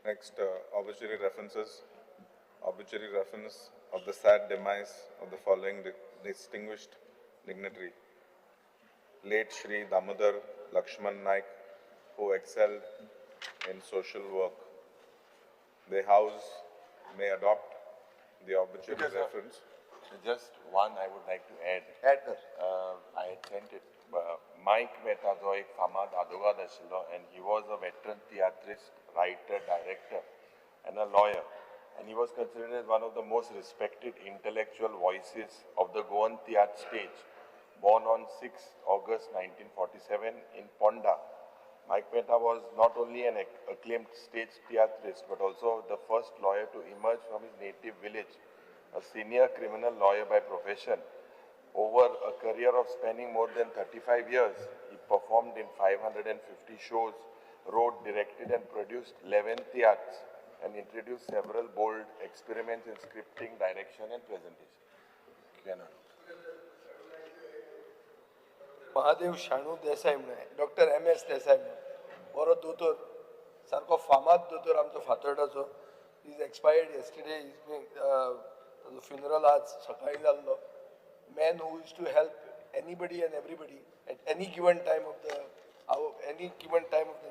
Next, obituary references. Obituary reference of the sad demise of the following distinguished dignitary. Late Shri Damodar Lakshman Naik, who excelled in social work. The House may adopt the obituary reference. Just one I would like to add. I had sent it. Mike Mehta जो एक फामाद advocate आशिल्लो, and he was a veteran theatrist, writer, director, and a lawyer. And he was considered as one of the most respected intellectual voices of the Goan theatre stage. Born on 6 August 1947 in Ponda, Mike Mehta was not only an acclaimed stage theatrist, but also the first lawyer to emerge from his native village, a senior criminal lawyer by profession. Over a career of spanning more than 35 years, he performed in 550 shows, wrote, directed and produced 11 theatres, and introduced several bold experiments in scripting, direction and presentation. Mahadev Shanu Desai म्हणून doctor M.S. Desai म्हणून बरो दोतोर सारको फामाद दोतोर आमचो फातोर्डाचो is expired yesterday ताजो फ्युनरल आज सकाळी जाल्लो man who use to help anybody and everybody at any given time of the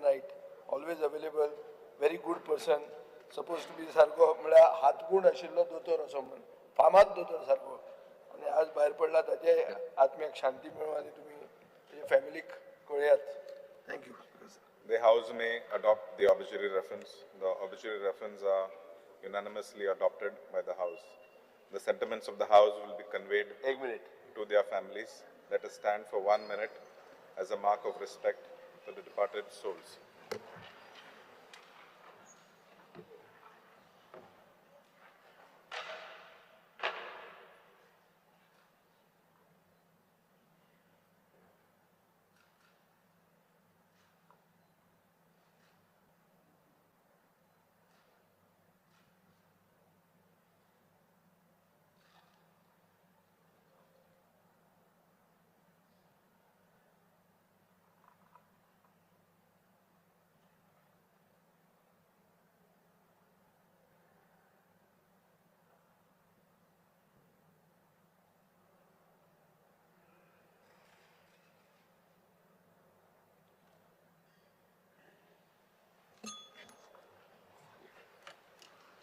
night always available very good person suppose to be सारको म्हळ्यार हातगुण आशिल्लो दोतोर असो म्हणून फामाद दोतोर सारको आनी आज भायर पडला ताचे आत्म्याक शांती मेळो आनी तुमी family Thank you. The House may adopt the obituary reference. The obituary reference are unanimously adopted by the House. The sentiments of the House will be conveyed to their families. Let us stand for 1 minute as a mark of respect for the departed souls.